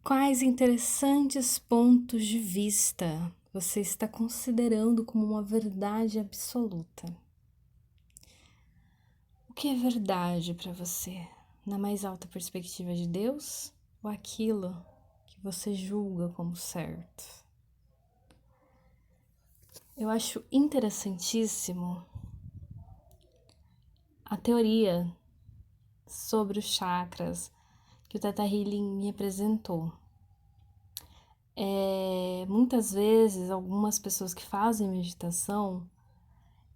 Quais interessantes pontos de vista você está considerando como uma verdade absoluta? O que é verdade para você? Na mais alta perspectiva de Deus ou aquilo que você julga como certo? Eu acho interessantíssimo a teoria sobre os chakras que o Theta Healing me apresentou. Muitas vezes, algumas pessoas que fazem meditação,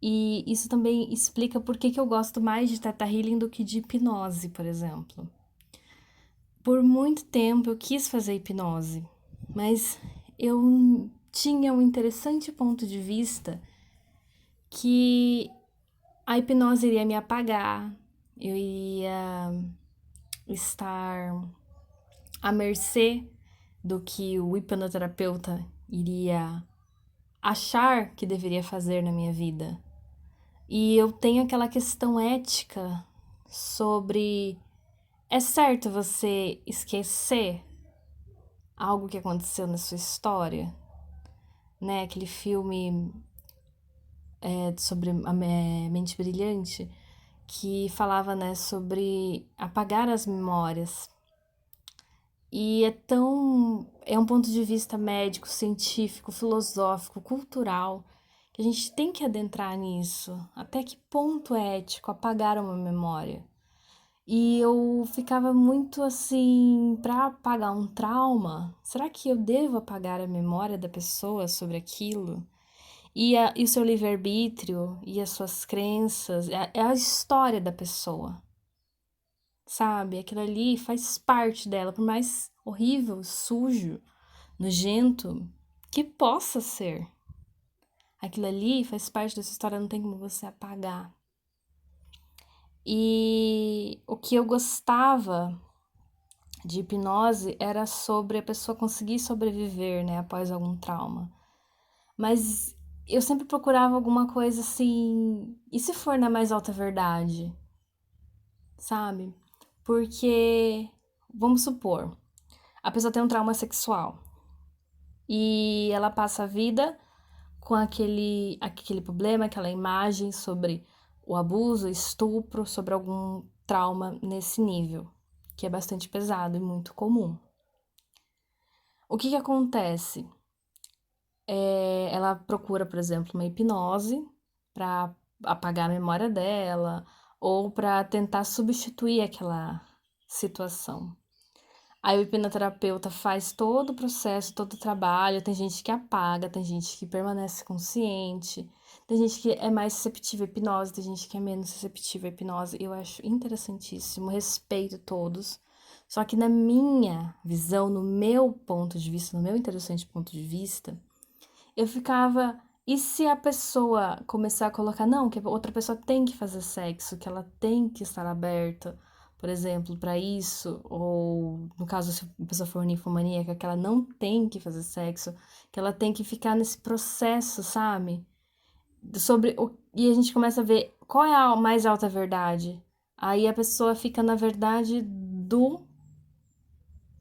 e isso também explica por que eu gosto mais de Theta Healing do que de hipnose, por exemplo. Por muito tempo eu quis fazer hipnose, mas eu tinha um interessante ponto de vista que a hipnose iria me apagar, eu iria estar à mercê do que o hipnoterapeuta iria achar que deveria fazer na minha vida. E eu tenho aquela questão ética sobre: é certo você esquecer algo que aconteceu na sua história? Né? Aquele filme sobre a mente brilhante que falava, né, sobre apagar as memórias. E é um ponto de vista médico, científico, filosófico, cultural, que a gente tem que adentrar nisso. Até que ponto é ético apagar uma memória? E eu ficava muito assim, para apagar um trauma, será que eu devo apagar a memória da pessoa sobre aquilo? E o seu livre-arbítrio, e as suas crenças, é a história da pessoa, sabe? Aquilo ali faz parte dela, por mais horrível, sujo, nojento que possa ser. Aquilo ali faz parte dessa história, não tem como você apagar. E o que eu gostava de hipnose era sobre a pessoa conseguir sobreviver, né, após algum trauma. Mas eu sempre procurava alguma coisa assim, e se for na mais alta verdade, sabe? Porque, vamos supor, a pessoa tem um trauma sexual e ela passa a vida com aquele problema, aquela imagem sobre o abuso, o estupro, sobre algum trauma nesse nível, que é bastante pesado e muito comum. O que acontece? Ela procura, por exemplo, uma hipnose para apagar a memória dela ou para tentar substituir aquela situação. Aí o hipnoterapeuta faz todo o processo, todo o trabalho. Tem gente que apaga, tem gente que permanece consciente, tem gente que é mais receptiva à hipnose, tem gente que é menos receptiva à hipnose. Eu acho interessantíssimo, respeito todos. Só que na minha visão, no meu ponto de vista, no meu interessante ponto de vista, eu ficava, e se a pessoa começar a colocar, não, que a outra pessoa tem que fazer sexo, que ela tem que estar aberta, por exemplo, para isso, ou no caso, se a pessoa for ninfomaníaca, que ela não tem que fazer sexo, que ela tem que ficar nesse processo, sabe? E a gente começa a ver qual é a mais alta verdade. Aí a pessoa fica na verdade do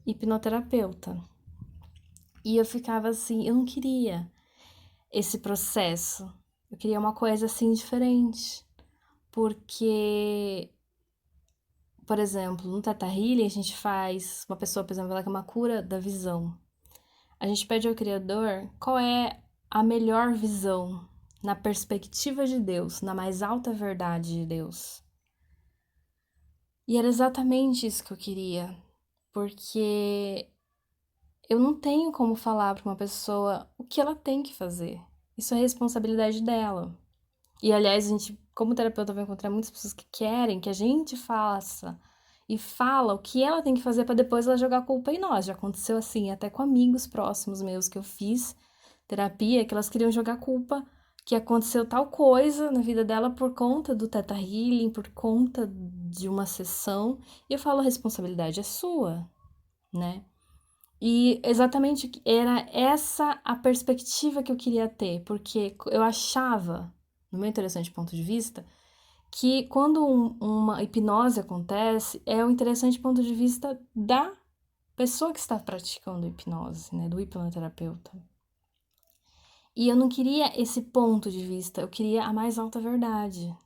hipnoterapeuta. E eu ficava assim, eu não queria esse processo. Eu queria uma coisa assim diferente. Porque, por exemplo, no Teta Healing a gente faz uma pessoa, por exemplo, ela quer uma cura da visão. A gente pede ao Criador qual é a melhor visão na perspectiva de Deus, na mais alta verdade de Deus. E era exatamente isso que eu queria, porque eu não tenho como falar para uma pessoa o que ela tem que fazer. Isso é responsabilidade dela. E aliás, a gente, como terapeuta, vai encontrar muitas pessoas que querem que a gente faça e fala o que ela tem que fazer para depois ela jogar a culpa em nós. Já aconteceu assim, até com amigos próximos meus que eu fiz terapia, que elas queriam jogar a culpa que aconteceu tal coisa na vida dela por conta do Theta Healing, por conta de uma sessão. E eu falo, a responsabilidade é sua, né? E exatamente era essa a perspectiva que eu queria ter, porque eu achava, no meu interessante ponto de vista, que quando uma hipnose acontece, é um interessante ponto de vista da pessoa que está praticando hipnose, né, do hipnoterapeuta. E eu não queria esse ponto de vista, eu queria a mais alta verdade.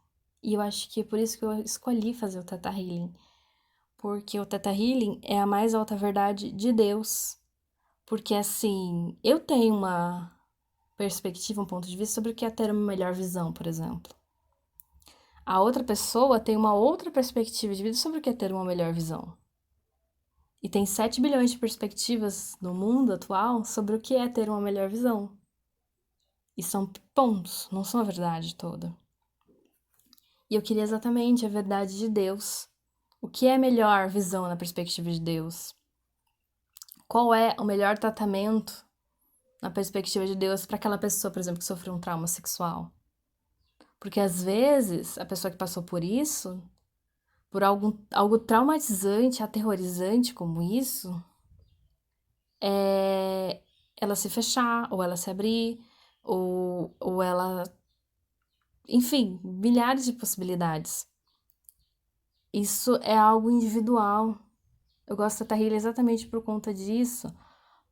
E eu acho que é por isso que eu escolhi fazer o Theta Healing, porque o Theta Healing é a mais alta verdade de Deus. Porque assim, eu tenho uma perspectiva, um ponto de vista sobre o que é ter uma melhor visão, por exemplo. A outra pessoa tem uma outra perspectiva de vida sobre o que é ter uma melhor visão. E tem 7 bilhões de perspectivas no mundo atual sobre o que é ter uma melhor visão. E são pontos, não são a verdade toda. E eu queria exatamente a verdade de Deus. O que é a melhor visão na perspectiva de Deus? Qual é o melhor tratamento na perspectiva de Deus para aquela pessoa, por exemplo, que sofreu um trauma sexual? Porque às vezes a pessoa que passou por isso, por algo traumatizante, aterrorizante como isso, é ela se fechar, ou ela se abrir, ou ela. Enfim, milhares de possibilidades. Isso é algo individual. Eu gosto da Tahila exatamente por conta disso,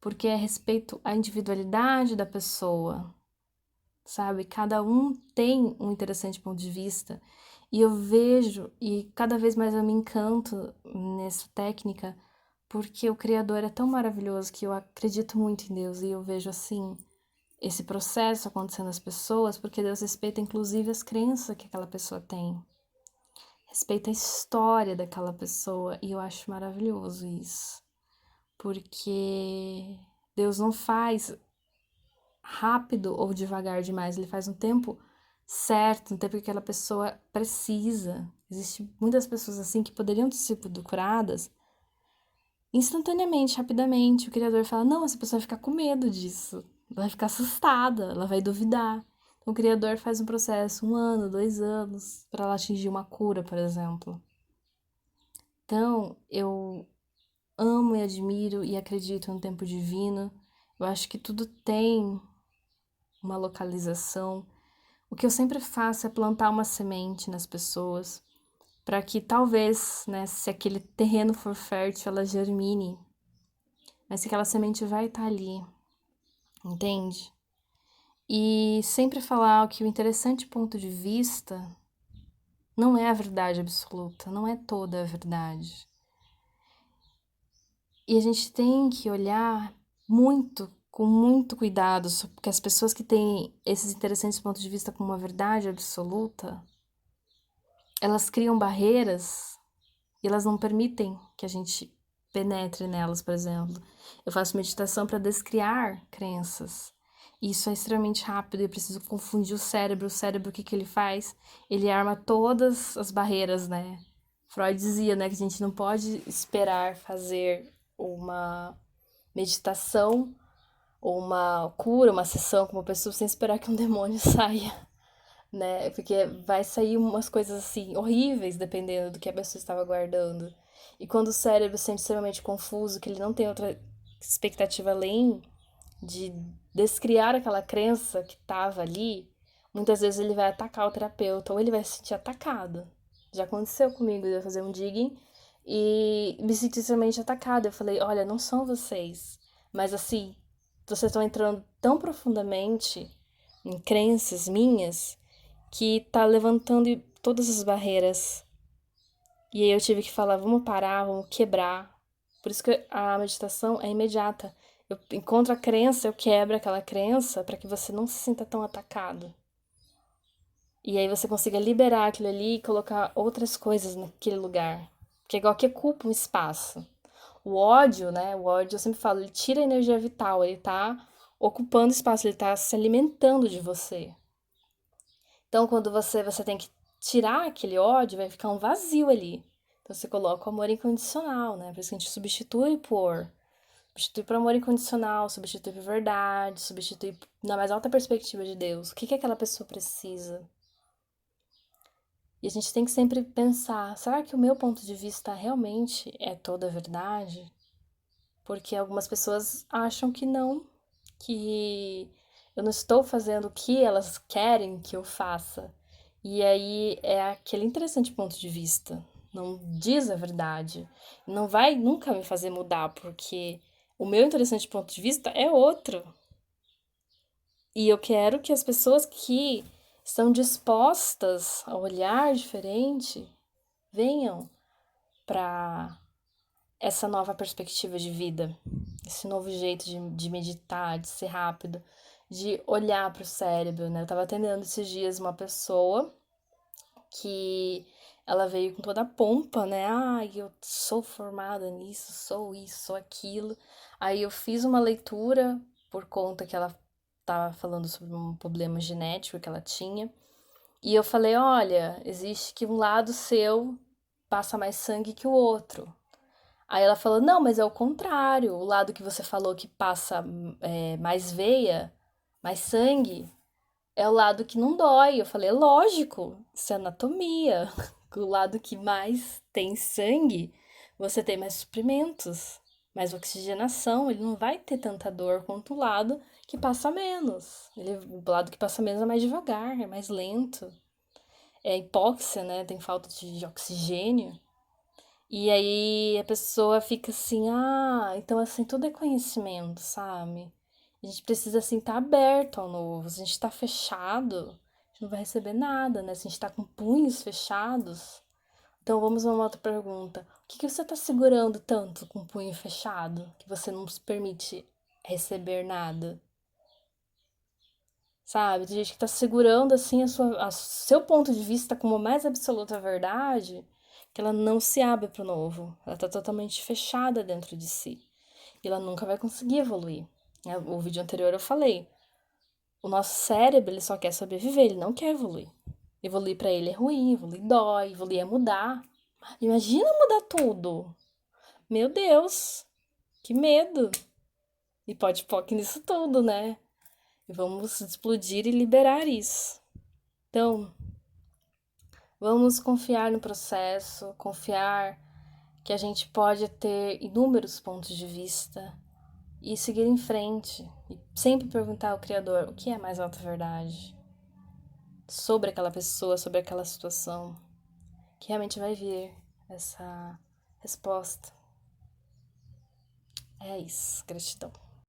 porque é respeito à individualidade da pessoa, sabe? Cada um tem um interessante ponto de vista. E eu vejo, e cada vez mais eu me encanto nessa técnica, porque o Criador é tão maravilhoso que eu acredito muito em Deus e eu vejo assim esse processo acontecendo nas pessoas, porque Deus respeita inclusive as crenças que aquela pessoa tem, respeita a história daquela pessoa, e eu acho maravilhoso isso, porque Deus não faz rápido ou devagar demais, ele faz um tempo certo, um tempo que aquela pessoa precisa. Existem muitas pessoas assim que poderiam ter sido curadas instantaneamente, rapidamente. O Criador fala: não, essa pessoa vai ficar com medo disso, ela vai ficar assustada, ela vai duvidar. Então, o Criador faz um processo, 1 ano, 2 anos, para ela atingir uma cura, por exemplo. Então, eu amo e admiro e acredito no tempo divino. Eu acho que tudo tem uma localização. O que eu sempre faço é plantar uma semente nas pessoas, para que talvez, né, se aquele terreno for fértil, ela germine. Mas que aquela semente vai estar ali, entende? E sempre falar que o interessante ponto de vista não é a verdade absoluta, não é toda a verdade. E a gente tem que olhar muito, com muito cuidado, porque as pessoas que têm esses interessantes pontos de vista como uma verdade absoluta, elas criam barreiras e elas não permitem que a gente penetre nelas, por exemplo. Eu faço meditação para descriar crenças. E isso é extremamente rápido e eu preciso confundir o cérebro. O cérebro, o que que ele faz? Ele arma todas as barreiras, né? Freud dizia, né, que a gente não pode esperar fazer uma meditação ou uma cura, uma sessão com uma pessoa sem esperar que um demônio saia, né? Porque vai sair umas coisas assim horríveis dependendo do que a pessoa estava guardando. E quando o cérebro se sente extremamente confuso, que ele não tem outra expectativa além de descriar aquela crença que estava ali, muitas vezes ele vai atacar o terapeuta ou ele vai se sentir atacado. Já aconteceu comigo de eu fazer um digging e me senti extremamente atacada. Eu falei: olha, não são vocês, mas assim, vocês estão entrando tão profundamente em crenças minhas que tá levantando todas as barreiras. E aí eu tive que falar: vamos parar, vamos quebrar. Por isso que a meditação é imediata. Eu encontro a crença, eu quebro aquela crença para que você não se sinta tão atacado. E aí você consiga liberar aquilo ali e colocar outras coisas naquele lugar. Porque é igual que ocupa um espaço. O ódio, né? O ódio, eu sempre falo, ele tira a energia vital, ele tá ocupando espaço, ele tá se alimentando de você. Então, quando você tem que tirar aquele ódio, vai ficar um vazio ali. Então, você coloca o amor incondicional, né? Por isso que a gente substitui por amor incondicional, substitui por verdade, substitui na mais alta perspectiva de Deus. O que que aquela pessoa precisa? E a gente tem que sempre pensar: será que o meu ponto de vista realmente é toda a verdade? Porque algumas pessoas acham que não, que eu não estou fazendo o que elas querem que eu faça. E aí é aquele interessante ponto de vista, não diz a verdade. Não vai nunca me fazer mudar, porque o meu interessante ponto de vista é outro. E eu quero que as pessoas que estão dispostas a olhar diferente venham para essa nova perspectiva de vida, esse novo jeito de meditar, de ser rápido, de olhar para o cérebro, né? Eu tava atendendo esses dias uma pessoa que ela veio com toda a pompa, né? Ah, eu sou formada nisso, sou isso, sou aquilo. Aí eu fiz uma leitura por conta que ela estava falando sobre um problema genético que ela tinha. E eu falei: olha, existe que um lado seu passa mais sangue que o outro. Aí ela falou: não, mas é o contrário. O lado que você falou que passa mais veia, mais sangue, é o lado que não dói. Eu falei: é lógico, isso é anatomia. O lado que mais tem sangue, você tem mais suprimentos, mais oxigenação. Ele não vai ter tanta dor quanto o lado que passa menos. O lado que passa menos é mais devagar, é mais lento. É hipóxia, né? Tem falta de oxigênio. E aí a pessoa fica assim, ah, então assim, tudo é conhecimento, sabe? A gente precisa assim estar aberto ao novo. Se a gente tá fechado, a gente não vai receber nada, né? Se a gente tá com punhos fechados. Então vamos a uma outra pergunta. O que que você tá segurando tanto com o punho fechado que você não se permite receber nada? Sabe? Tem gente que tá segurando assim seu ponto de vista como a mais absoluta verdade, que ela não se abre pro novo. Ela tá totalmente fechada dentro de si. E ela nunca vai conseguir evoluir. O vídeo anterior eu falei, o nosso cérebro, ele só quer sobreviver, ele não quer evoluir. Evoluir pra ele é ruim, evoluir dói, evoluir é mudar. Imagina mudar tudo. Meu Deus, que medo. E pode POC nisso tudo, né? E vamos explodir e liberar isso. Então, vamos confiar no processo, confiar que a gente pode ter inúmeros pontos de vista e seguir em frente. E sempre perguntar ao Criador o que é mais alta verdade sobre aquela pessoa, sobre aquela situação, que realmente vai vir essa resposta. É isso, gratidão.